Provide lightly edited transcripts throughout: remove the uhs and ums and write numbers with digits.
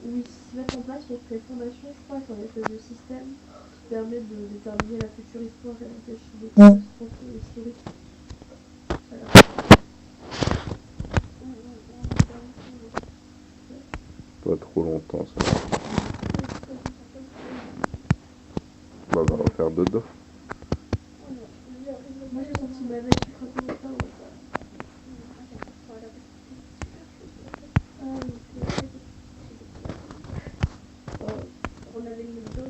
oui, se mettre en place pour créer fondation, je crois, sur une espèce de système qui permet de déterminer la future histoire et d'empêcher des catastrophes historiques. Voilà. Pas trop longtemps ça. Bah, on va refaire dodo. Moi j'ai senti ma veille qui frappait au pain. On avait une dose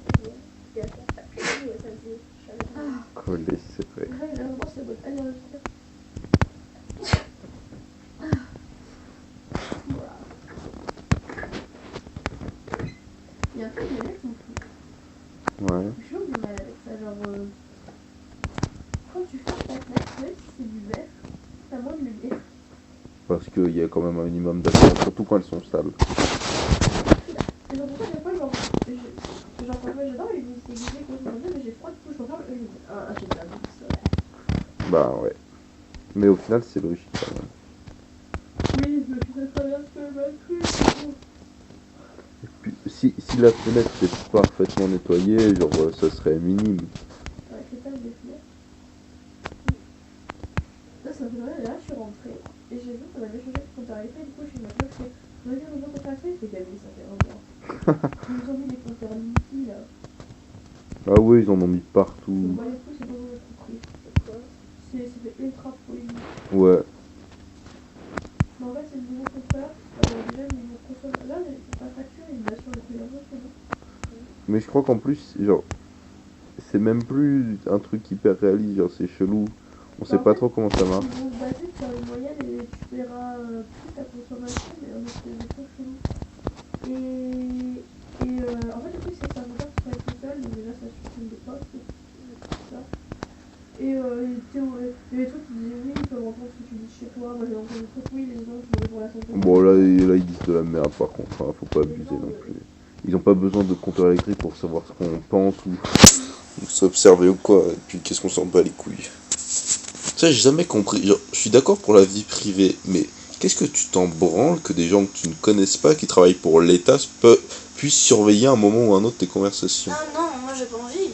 qui a fait ça me faisait Collé, c'est vrai. ouais, là, vraiment, c'est bon. Allez, on il y a un truc de mec qui me fout. Ouais. Je suis toujours du mal avec ça, genre quand tu fais ta classe, même si c'est du verre, t'as moins de lumière. Parce qu'il y a quand même un minimum d'assurance, surtout quand elles sont sales. Et donc pourquoi des fois, genre parfois j'adore les musiques aiguisées, quoi, mais j'ai froid, du coup je referme et je me dis, ah, j'ai de la mousse. Bah ouais. Mais au final, c'est logique quand même. Oui, mais tu sais très bien ce que je m'accuse. Et puis, si la fenêtre est parfaitement nettoyée, genre, ça serait minime. Ouais, c'est pas des fenêtres. Là, ça me fait rien, et là, je suis rentrée, et j'ai vu qu'on avait changé de compteur Wi-Fi, du coup, je suis maintenant, je fais, reviens, reviens, compteur Wi-Fi, je fais Camille, ça fait un mois. Ils nous ont mis des compteurs Linky, là. Ah ouais, ils en ont mis partout. Moi, les coups, c'est pas mon compris. C'était ultra polémique. Ouais. Mais en fait, c'est le nouveau compteur, déjà, le nouveau consommateur. Là, la facture, il va sur le téléphone, c'est bon. Mais je crois qu'en plus, genre, c'est même plus un truc hyper réaliste, genre, c'est chelou. On sait pas trop comment ça marche. Ils vont se baser sur une moyenne et tu verras plus ta consommation, mais c'est trop chelou. En fait, le truc, c'est que ça regarde sur les tout seul, donc déjà, ça supprime des postes et tout ça. Et il y a des trucs qui disaient oui, ils peuvent entendre ce que tu dis chez toi. Moi, j'ai entendu des trucs, oui, les gens, je me pour la santé. Bon, là, ils disent de la merde, par contre, hein, faut pas abuser non plus. Ils ont pas besoin de compteur électrique pour savoir ce qu'on pense ou s'observer ou quoi. Et puis, qu'est-ce qu'on s'en bat les couilles. Ça, j'ai jamais compris. Genre, je suis d'accord pour la vie privée, mais qu'est-ce que tu t'en branles que des gens que tu ne connaisses pas, qui travaillent pour l'État, puissent surveiller à un moment ou à un autre tes conversations? Ah non, moi j'ai pas envie.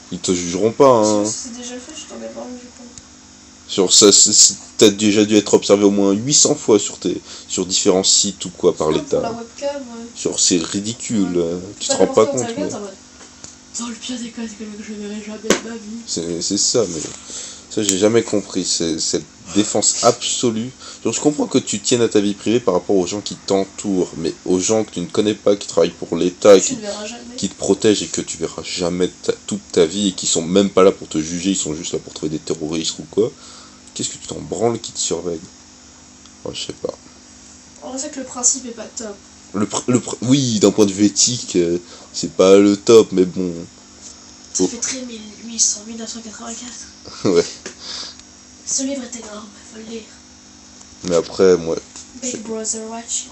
Ils te jugeront pas, hein. Si c'est déjà fait, je t'en ai pas envie, je pense. Sur ça, t'as déjà dû être observé au moins 800 fois sur différents sites ou quoi par Pour l'État. la webcam, ouais. Genre, c'est ridicule, tu te Pas rends pas n'importe compte. quel Mais... gars, dans le pire des cas, c'est quelqu'un que je verrai jamais de ma vie. C'est ça, mais ça, j'ai jamais compris. C'est cette défense absolue. Genre, je comprends que tu tiennes à ta vie privée par rapport aux gens qui t'entourent, mais aux gens que tu ne connais pas, qui travaillent pour l'État, et Tu le verras jamais. qui te protègent et que tu verras jamais toute ta vie et qui sont même pas là pour te juger, ils sont juste là pour trouver des terroristes ou quoi. Qu'est-ce que tu t'en branles qui te surveille? Oh, je sais pas. En vrai, c'est que le principe est pas top. Oui, d'un point de vue éthique, c'est pas le top, mais bon. Ça fait très 1984. Ouais. Ce livre est énorme, faut le lire. Mais après, moi, Big Brother Watch.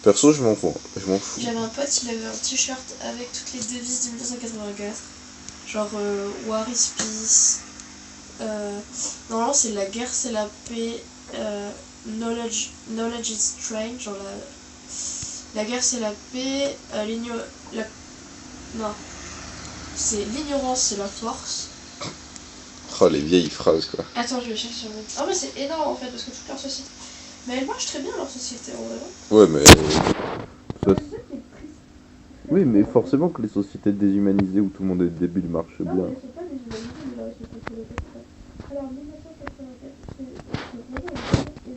perso, je m'en fous. J'avais un pote, il avait un t-shirt avec toutes les devises de 1984. Genre War is Peace. Normalement, c'est la guerre, c'est la paix. Knowledge is strange. Genre la guerre, c'est la paix. Non. C'est l'ignorance, c'est la force. Oh, les vieilles phrases, quoi. Attends, je vais chercher sur le net. Ah, mais c'est énorme en fait, parce que toute leur société. Mais elle marche très bien leur société en vrai. Ouais, mais. Oui, mais forcément que les sociétés déshumanisées où tout le monde est débile marchent bien. Non, mais c'est pas déshumanisé, mais là, c'est contre le capital. Alors, 1984, c'est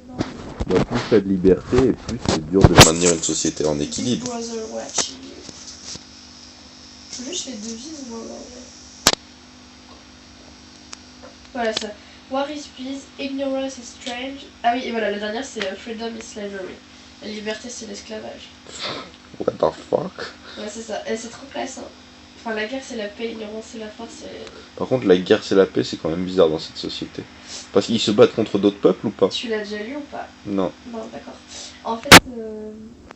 énorme. Bah, plus t'as de liberté et plus c'est dur de maintenir une société en Big équilibre. Brother Watch. Je veux juste les devises, moi, en vrai. Voilà ça. War is peace, ignorance is strange. Ah oui, et voilà, la dernière c'est freedom is slavery. La liberté c'est l'esclavage. What the fuck? Ouais, c'est ça. Et c'est trop classe, hein. Enfin, la guerre c'est la paix, l'ignorance c'est la force. Par contre, la guerre c'est la paix, c'est quand même bizarre dans cette société. Parce qu'ils se battent contre d'autres peuples ou pas? Tu l'as déjà lu ou pas? Non, Non, d'accord. En fait,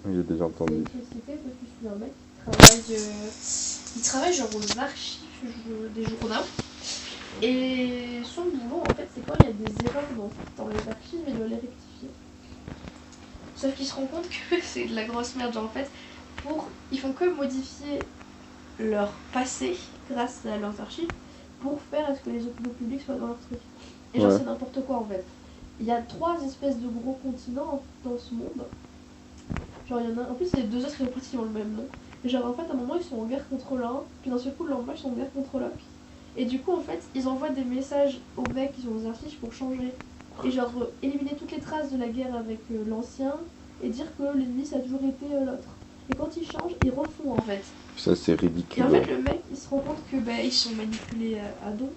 j'ai déjà c'est entendu. une société, parce que je suis un mec il travaille genre aux archives des journaux. Et son boulot, en fait, c'est quand il y a des erreurs dans les archives, il doit les rectifier. Sauf qu'il se rend compte que c'est de la grosse merde. Genre, en fait, Ils font que modifier leur passé grâce à leurs archives pour faire à ce que les opinions publiques soient dans leur truc. Et genre Ouais. c'est n'importe quoi en fait. Il y a 3 espèces de gros continents dans ce monde. Genre il y en a. En plus c'est les 2 autres qui ont le même nom. Et genre en fait à un moment ils sont en guerre contre l'un, puis d'un seul coup le lendemain ils sont en guerre contre l'autre. Et du coup en fait ils envoient des messages aux mecs qui sont aux archives pour changer. Et genre éliminer toutes les traces de la guerre avec l'ancien et dire que l'ennemi ça a toujours été l'autre. Et quand ils changent, ils refont en fait. Ça, c'est Et ridicule. en fait, le mec, il se rend compte que bah, ils sont manipulés à don.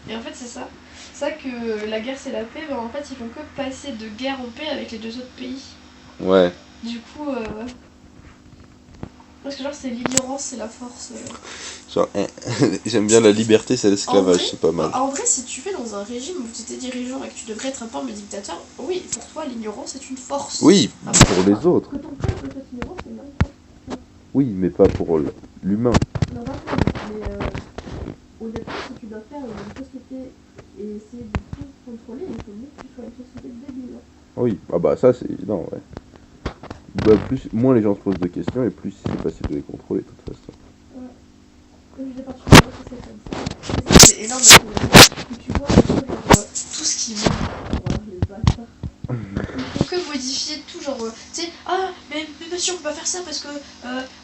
Et en fait, c'est ça. C'est ça que la guerre, c'est la paix. Bah, en fait, ils font que passer de guerre en paix avec les 2 autres pays. Ouais. Du coup, parce que genre, c'est l'ignorance, c'est la force. Genre, j'aime bien la liberté, c'est En l'esclavage, vrai- c'est pas mal. En vrai, si tu es dans un régime où tu étais dirigeant et que tu devrais être un peu un dictateur, oui, pour toi, l'ignorance est une force. Oui, Ah, pour les autres. Que ton peuple soit ignorant, c'est bien. Oui, mais pas pour l'humain. Non, pas mais au départ, si tu dois faire une société et essayer de tout contrôler, il faut mieux que tu sois une société débile. Oui, ah bah ça c'est évident, ouais. Bah, moins les gens se posent de questions et plus c'est facile de les contrôler de toute façon. Comme je disais particulièrement que c'est comme ça. Et ça, c'est énorme parce que tu vois un peu genre, Tout ce qui les bâtards. on peut modifier tout, genre, tu sais, ah, mais monsieur, on peut pas faire ça parce que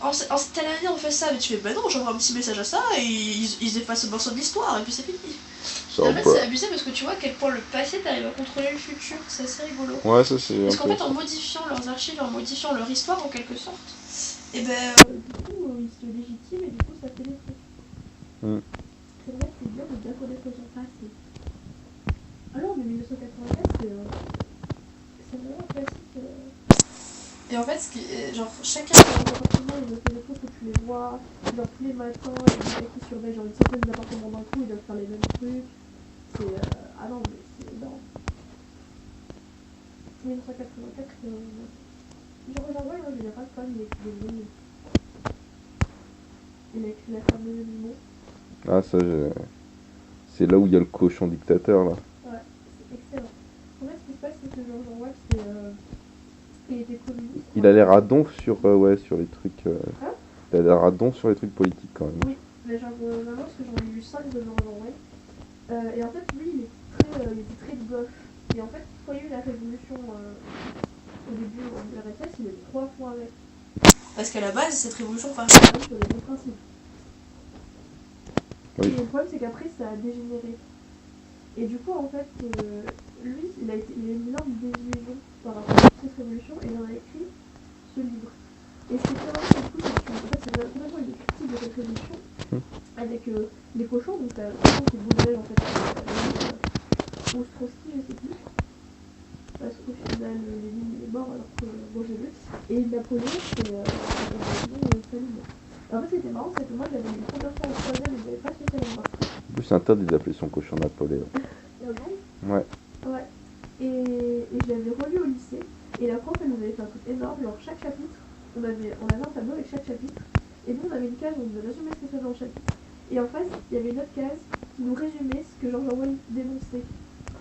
en telle année on fait ça, mais tu fais, bah non, j'envoie un petit message à ça et ils effacent ce morceau de l'histoire et puis c'est fini. Ça Et en va fait, pas. c'est abusé parce que tu vois à quel point le passé t'arrives à contrôler le futur, c'est assez rigolo. Ouais, ça c'est Parce un qu'en peu fait, en ça. modifiant leurs archives, en modifiant leur histoire en quelque sorte, et ben. Du coup, ils se légitiment et du coup, ça fait des trucs. Mm. C'est vrai que c'est bien de bien connaître son passé. Alors, mais 1984, c'est vraiment classique. Et en fait, ce qui est, genre, chacun. Dans les appartements, ils ont fait des trucs où tu les vois, genre tous les matins, il y a des mecs qui surveillent genre une centaine d'appartements d'un coup, ils doivent faire les mêmes trucs. C'est. Ah non, mais c'est énorme. 1984, genre, ouais, moi, je dirais pas quand il a écrit des livres. Il a écrit La ferme des animaux. Ah, ça, c'est là où il y a le cochon dictateur là. Ouais, c'est excellent. En fait, ce qui se passe, c'est que George Orwell, il était communiste. Il a l'air à donf sur, ouais, sur les trucs. Hein Il a l'air à donf sur les trucs politiques quand même. Oui, mais genre, vraiment, parce que j'en ai lu 5 de George Orwell. Et en fait, lui, il était très de gauche. Et en fait, quand il y a eu la révolution au début en URSS, il est 3 fois avec. Parce qu'à la base, cette révolution part. Sur les bons principes. Oui. Et le problème, c'est qu'après, ça a dégénéré. Et du coup, en fait, lui, il a eu une énorme désillusion par rapport à cette révolution et il en a écrit ce livre. Et ce qui est très marrant, c'est que en fait, c'est complètement une critique de cette révolution avec les cochons, donc la cochon qui bougeait en fait Ostrowski, je sais plus. Parce qu'au final, Lénine est mort alors que bon, j'ai lu. Et Napoléon, c'est Staline. En fait, c'était marrant, c'est que moi j'avais lu une première fois en troisième et j'avais pas spécialement marqué. En plus, c'est interdit d'appeler son cochon Napoléon. Et bon, Ouais. ouais. Et je l'avais relu au lycée. Et la prof, elle nous avait fait un truc énorme. Genre, chaque chapitre, on avait un tableau avec chaque chapitre. Et nous, on avait une case où on devait résumer ce que c'était dans le chapitre. Et en face, il y avait une autre case qui nous résumait ce que George Orwell dénonçait.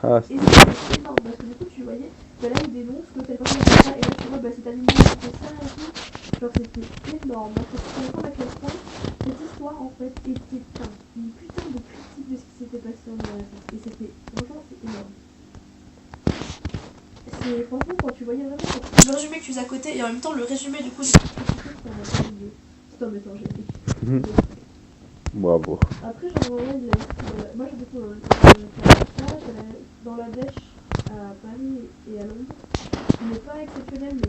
Ah, Et c'était énorme parce que du coup, tu voyais, bah là, il dénonce que telle personne fait ça. Et là, tu vois, bah cet animal fait ça et tout. Genre, c'était énorme. Parce que tu te rends compte à quel point cette histoire, en fait, était une putain de critique de ce qui s'était passé en URSS. Et c'était, franchement, c'est énorme. C'est, franchement, quand tu voyais vraiment Le résumé que tu faisais à côté et en même temps le résumé du coup. c'est un médecin génique. bravo. Après, George Orwell, moi j'ai beaucoup dans la dèche à Paris et à Londres. Il n'est pas exceptionnel, mais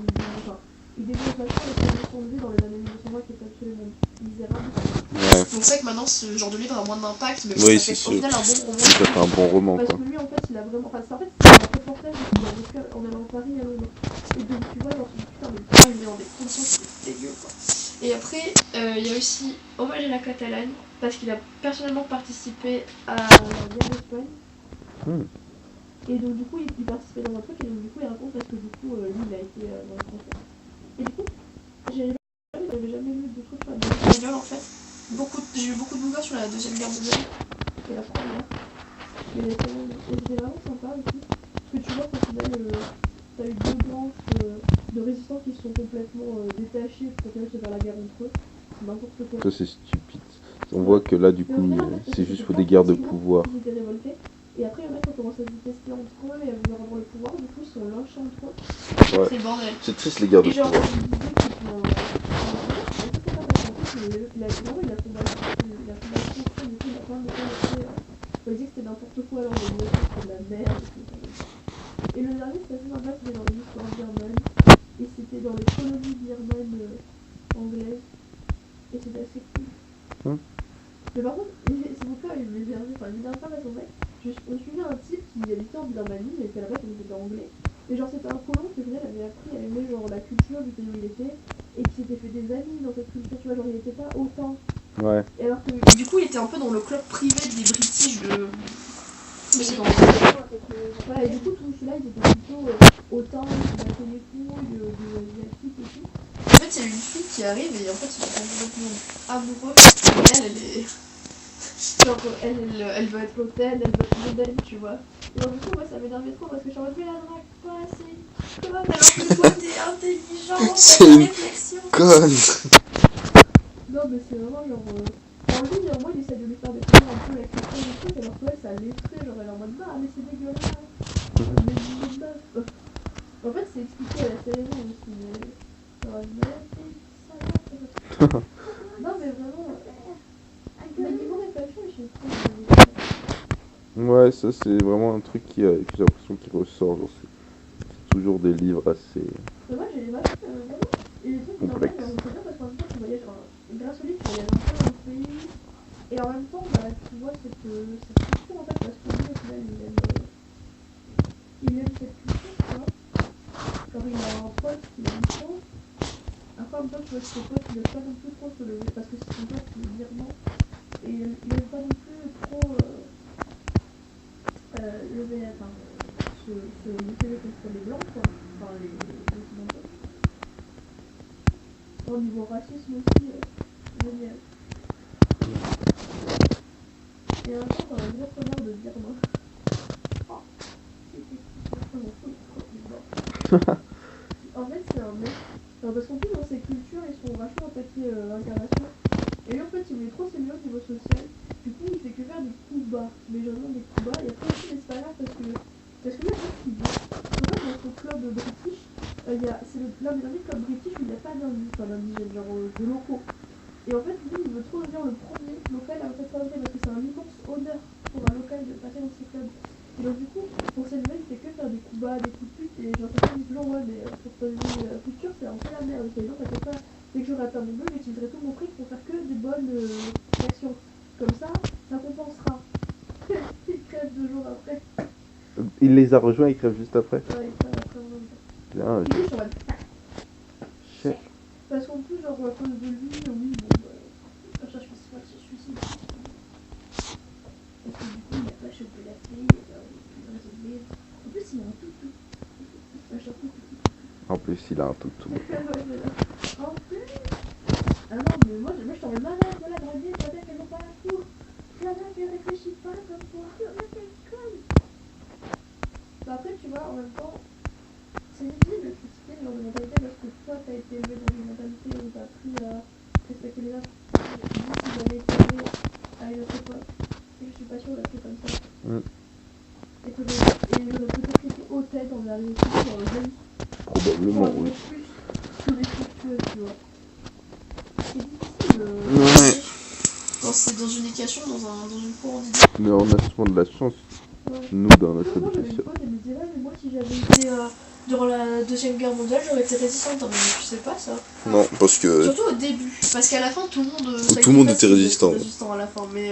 il dénonce vachement les conditions de vie dans les années 1920 qui étaient absolument misérables. Ouais. Donc c'est vrai que maintenant ce genre de livre a moins d'impact, mais Oui, ça c'est fait au sûr. final un bon roman. Ça fait un bon roman Parce quoi. que lui, en fait, il a vraiment. Enfin, en fait, c'est un reportage qu'il a vécu en allant à Paris et à Londres. Et donc, tu vois, genre, putain, mais putain, il est dans des conditions, c'est dégueu quoi. Et après, il y a aussi Hommage à la Catalogne, parce qu'il a personnellement participé à la guerre d'Espagne. Et donc, du coup, il participait dans un truc, et donc, du coup, il raconte parce que, du coup, lui, il a été dans le français. Et du coup, j'avais jamais lu de trucs sur la guerre espagnol en fait. J'ai eu beaucoup de bouquins sur la deuxième guerre mondiale. et la première. Et c'était vraiment sympa aussi. Parce que tu vois qu'au final, t'as eu deux branches de résistants qui se sont complètement détachés pour continuer à se faire la guerre entre eux. C'est n'importe quoi. Ça, c'est stupide. On voit que là, du Mais coup, au final, en fait, c'est c'était juste pour pas des guerres de forcément pouvoir. qu'ils étaient révoltés. Et après, il y en a qui ont commencé à se détester entre eux et à vouloir avoir le pouvoir. Du coup, ils sont lynchés entre eux. Ouais. C'est le bordel. C'est triste, les guerres de Et genre, pouvoir. il disait que c'était un. Il a combattu contre eux, du coup, il a pas mal de il disait que c'était n'importe quoi, alors il disait que c'était de la merde. Et le dernier, c'était assez sympa, c'était dans les histoires birmanes. Et c'était dans les colonies birmanes anglaises. Et c'était assez cool. Mais par contre, c'est pourquoi il m'énerve. Enfin, il m'énerve pas parce qu'en fait, on suivait un type qui habitait en Birmanie, mais qui à la base il était anglais. Et genre, c'était un colon qui au final avait appris à aimer genre la culture du pays où il était. Et qui s'était fait des amis dans cette culture, tu vois, genre il était pas autant. Ouais. Et alors que. Du coup, il était un peu dans le club privé des British de. Voilà, et du coup, tout cela, ils étaient plutôt autant, ils se battaient les couilles, des asiatiques et tout. En fait, il y a une fille qui arrive et en fait, ils sont complètement amoureux. Et elle est. Genre, elle veut être l'hôtel, elle veut être modèle, tu vois. Et donc, du coup, moi, ça m'énervait trop parce que je suis en mode, mais la drague pas assez. Alors que toi, t'es intelligent, C'est t'as une une réflexion. Conne. Non, mais c'est vraiment genre. En lui, moi, il essaie de lui faire découvrir un peu la culture du truc, alors que elle, ça l'effraie, genre, elle est en mode, bah, mais c'est dégueulasse. Mais c'est meuf. En fait, c'est expliqué à la télévision aussi, mais. Genre, mais non, mais vraiment. Mais niveau réflexion, je suis trop. Ouais, ça, c'est vraiment un truc que j'ai l'impression qui ressort. Genre, c'est toujours des livres assez. Mais moi, j'ai les vaches, vraiment. Et les trucs, Complexe. c'est bien parce qu'en même temps, tu voyages, grâce au livre, tu voyages un peu dans le pays. Et en même temps, bah, tu vois cette culture en fait, parce que lui, au final, il aime cette culture, tu vois. Genre, il a un pote qui l'aime trop. Après, en même temps, tu vois que ses potes, ils aiment pas non plus trop se lever, parce que c'est son pote qui est birman. Et il aime pas non plus trop lever, enfin, se lever contre les blancs, quoi. Enfin, les occidentaux. Au niveau racisme aussi, génial. Et un jour, un gros connard de Birma. Oh, c'est vraiment fou, en fait, c'est un mec. Alors, parce qu'en plus, dans ces cultures, ils sont vachement attaqués l'incarnation. Et lui, en fait, il voulait trop s'élever au niveau social. Du coup, il fait que faire des coups bas. Mais vraiment des coups bas. Et après aussi, mais c'est pas grave parce que lui, en fait, ce qu'il dit. En fait, dans son club british, c'est l'un des derniers clubs british où il n'y a pas d'indigènes, genre de locaux. Et en fait, lui, il veut trop devenir le premier local à faire ça parce que c'est un immense honneur pour un local de passer dans ces clubs. Et donc, du coup, pour s'élever, il fait que faire des coups bas, des coups de pute. Et genre, certains disent toujours, ouais, mais pour ta culture, c'est un peu la merde. Et non, t'inquiète pas, dès que j'aurai atteint mon but, j'utiliserai tout mon fric pour faire que des bonnes actions. Comme ça compensera. Il crève 2 jours après. Il les a rejoints, il crève juste après. Ouais, il crève après en même temps. Bien, Du coup, je suis en mode, chef. parce qu'en plus, genre, à cause de lui, oui, bon, comme ça, je pense pas que je suis suicide. Parce que du coup, il a pas chopé la fille, il a résolu. En plus, il a un toutou. Un chapeau toutou. En plus, il a un toutou. En plus. Ah non, mais moi, je t'en mets malade, voilà, draguer, ça veut dire qu'elles n'ont pas la cour. La meuf, elle réfléchit pas comme toi. La meuf, elle conne. Bah après, tu vois, en même temps, c'est difficile de critiquer ce genre de mentalité parce que toi, t'as été élevé dans une mentalité où t'as appris à respecter les autres. Si j'avais été élevé à une autre époque, je suis pas sûre d'être fait comme ça. Et j'aurais peut-être été hautaine envers les filles sur le jeune. Probablement, oui. Plus respectueux, tu vois. C'est difficile. Ouais. Quand c'est dans une éducation, dans une cour d'idée. Mais on a souvent de la chance, Ouais. nous, dans notre Moi, j'avais une éducation. pote, elle me disait, ouais, mais moi, si j'avais été Durant la Deuxième Guerre mondiale, j'aurais été résistante, hein, mais tu sais pas ça. Non, parce que Surtout au début. Parce qu'à la fin, tout le monde. ça a tout le monde facile était d'être résistant. résistant à la fin, mais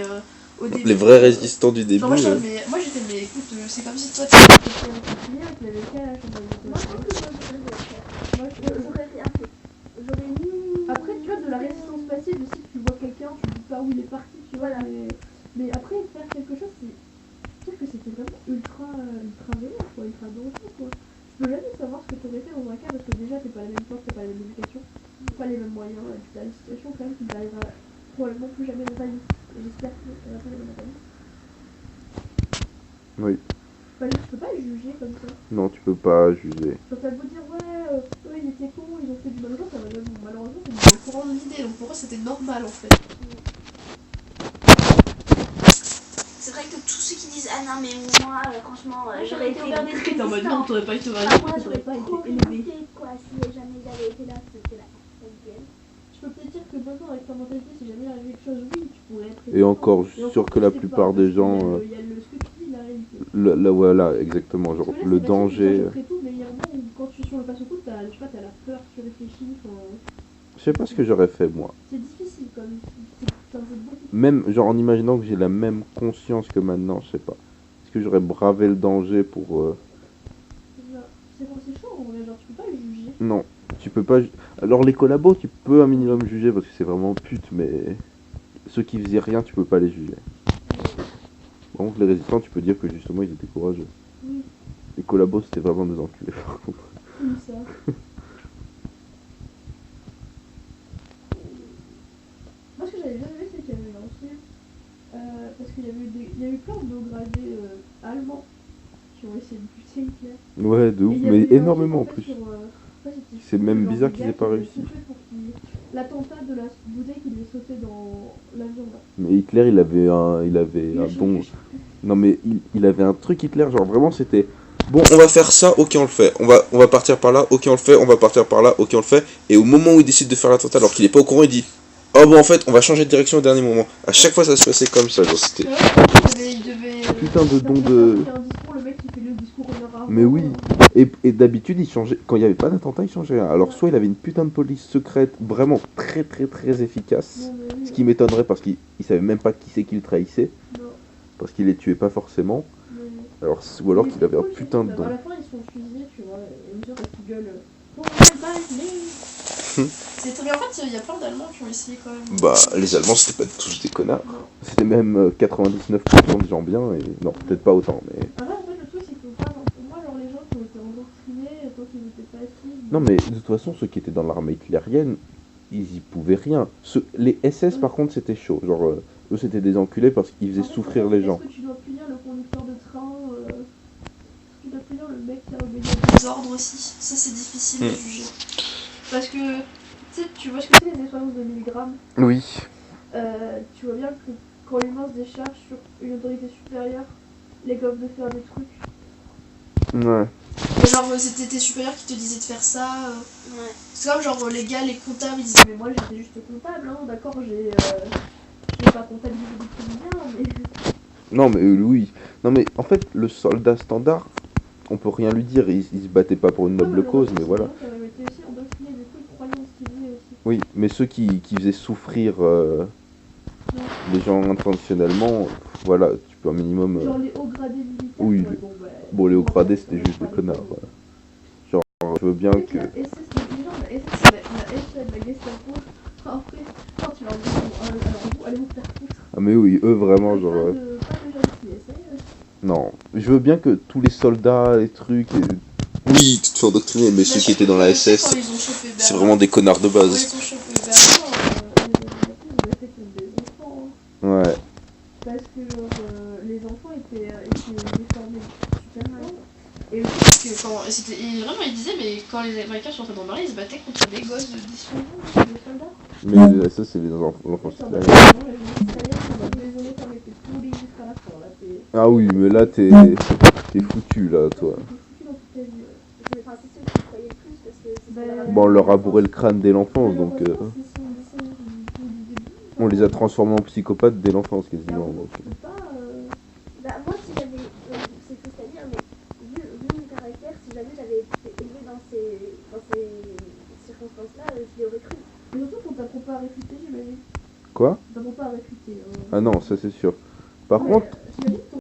au début. les vrais résistants du début. Genre, moi, j'étais, mais écoute, c'est comme si toi, tu quelqu'un qui avait quel âge moi, je pense que j'aurais rien fait. J'aurais mis. Après, tu vois, de la résistance passive, aussi, tu vois quelqu'un, tu dis pas où il est parti, tu vois, mais après, faire quelque chose, c'est. Je trouve que c'était vraiment ultra vénère, quoi, ultra dangereux, quoi. Tu peux jamais savoir ce que tu aurais fait dans un cas parce que déjà, t'es pas la même force, t'as pas la même éducation, pas les mêmes moyens, et puis t'as une situation quand même qui t'arrivera probablement plus jamais dans ta vie. Et j'espère que ça va pas arriver dans ta vie. Oui. Enfin, je peux pas les juger comme ça. Non, tu peux pas juger. Je peux pas vous dire, ouais, eux ils étaient cons, ils ont fait du mal aux gens, ça va même, malheureusement, c'est du Courant de l'idée, donc pour eux c'était normal en fait. C'est vrai que tous ceux qui disent ah non mais moi franchement j'aurais été ouvert d'esprit, t'es en mode non, t'aurais pas été ouvert Enfin, d'esprit. moi j'aurais j'aurais pas pas été été élevée. quoi si jamais ils avaient été là c'était la gueule. Je peux peut-être dire que maintenant, avec ta mentalité, si jamais il arrive quelque chose, oui, tu pourrais être. Et encore, je Et suis encore, sûr que la tu sais plupart pas, des parce qu'il y a gens, Il y a le ce que tu vis, la réalité. là, voilà, exactement, genre Parce que là, le c'est facile, danger. je ferai tout, mais il y a un moment où quand tu es sur le passe au coup, t'as, je sais pas, t'as la peur, tu réfléchis, Je sais pas ce que j'aurais fait moi. c'est difficile quand même. C'est beaucoup. Même, genre en imaginant que j'ai la même conscience que maintenant, je sais pas. Est-ce que j'aurais bravé le danger pour. C'est chaud en vrai, genre tu peux pas le juger. Non, tu peux pas. Alors les collabos, tu peux un minimum juger parce que c'est vraiment pute, mais ceux qui faisaient rien, tu peux pas les juger. Par contre, les résistants, tu peux dire que justement ils étaient courageux. Oui, Les collabos, c'était vraiment des enculés par contre. oui, ça. Moi, ce que j'avais bien aimé, c'est qu'il y avait lancé. Parce qu'il y avait il y a eu plein de hauts gradés allemands qui ont essayé de buter Hitler. Ouais, de ouf, Et il y mais avait eu un énormément en truc, plus. fait, c'était C'est même genre bizarre des qu'ils gars aient pas qui avaient réussi. tout fait pour l'attentat de la bouteille qui devait sauter dans l'avion là. Mais Hitler, il avait un Il a don. changé. Non mais il avait un truc Hitler, genre vraiment c'était. Bon, on va faire ça, ok on le fait. On va partir par là, ok on le fait. On va partir par là, ok on le fait. Et au moment où il décide de faire l'attentat, alors qu'il est pas au courant, il dit oh bon en fait on va changer de direction au dernier moment. À chaque fois ça se passait comme ça, genre c'était. Ouais, il devait. Putain de don Il de. fait un discours, le mec qui fait le discours une heure avant. Mais oui. Et d'habitude il changeait. Quand il y avait pas d'attentat, il changeait rien. Alors soit il avait une putain de police secrète vraiment très très très efficace. Non, mais oui. Ce qui m'étonnerait parce qu'il savait même pas qui c'est qu'il trahissait. Non, Parce qu'il les tuait pas forcément. mais... Alors, ou alors Mais qu'il avait un c'est cool, putain de surtout, don. à la fin, ils sont fusillés, tu vois, et mesure parce qu'ils gueulent. On ne pas les... C'est très bien. En fait, il y a plein d'Allemands qui ont essayé quand même. Bah, les Allemands, c'était pas tous des connards. Non. C'était même 99% de gens bien, et non, peut-être pas autant, mais... Ah ouais, en fait, le truc, c'est que pour moi, genre, les gens qui ont été endoctrinés, tant qu'ils n'étaient pas assis... Non, mais de toute façon, ceux qui étaient dans l'armée hitlérienne, ils y pouvaient rien. Les SS, par contre, c'était chaud. Genre, eux, c'était des enculés parce qu'ils faisaient souffrir les gens. Est-ce que tu dois punir le conducteur de train Est-ce que tu dois punir le mec qui a obéi à Les ordres aussi. Ça, c'est difficile à juger. Parce que, tu sais, tu vois ce que c'est les expériences de milligrammes. Oui. Tu vois bien que quand l'humain se décharge sur une autorité supérieure, les gommes de faire des trucs. Ouais. Mais genre, c'était tes supérieurs qui te disaient de faire ça. Ouais. C'est comme genre les gars, les comptables, ils disaient Mais moi j'étais juste comptable, hein, d'accord, j'ai pas comptabilisé des trucs bien, mais... Non, mais oui. Non, mais en fait, le soldat standard, on peut rien lui dire. Il se battait pas pour une noble cause, mais voilà. Ça avait été aussi endoctriné, du coup, ils croyaient en ce qu'ils faisaient aussi. Oui, mais ceux qui faisaient souffrir les gens intentionnellement, voilà, tu peux un minimum... Genre les hauts gradés militaires. Oui. Ouais, Bon, les hauts gradés, c'était juste des connards. Ouais. Genre, je veux bien que... La SS, les gens, la SS, c'est la SS, la Gestapo. Après, quand tu leur dis, bon, alors vous, allez vous faire foutre. Ah mais oui, eux vraiment, Pas genre... de gens qui essaient. Non, je veux bien que tous les soldats, les trucs... Oui, tu te fais endoctriner, mais ceux qui étaient dans la SS, c'est vraiment des connards de Quand ils base. ont chopé Bah, ils avaient fait comme des enfants. Hein. Ouais. Parce que genre, les enfants étaient déformés super mal. Et le truc, c'est que quand. Vraiment, ils disaient, mais quand les Américains sont entrés dans Paris, ils se battaient contre des gosses de 10 ans. Des soldats. Mais ça, c'est les enfants Les soldats, citoyens. les Italiens, on va désolé, ça m'était pourri jusqu'à la fin. Là, Ah oui, mais là, t'es foutu, là, toi. t'es foutu dans toute ta vie. Enfin, c'est ceux qui croyaient le plus parce que c'est Bon, on leur a bourré le crâne dès l'enfance, donc... on les a transformés en psychopathes dès l'enfance, quasiment. Donc. Bah, moi, si j'avais. C'est triste à dire, mais vu mon caractère, si jamais j'avais été élevée dans ces circonstances-là, je l'aurais cru. Mais surtout qu'on t'apprend pas à réfuter, j'imagine. Quoi? On t'apprend pas à réfuter. Ah non, ça c'est sûr. Par contre, j'imagine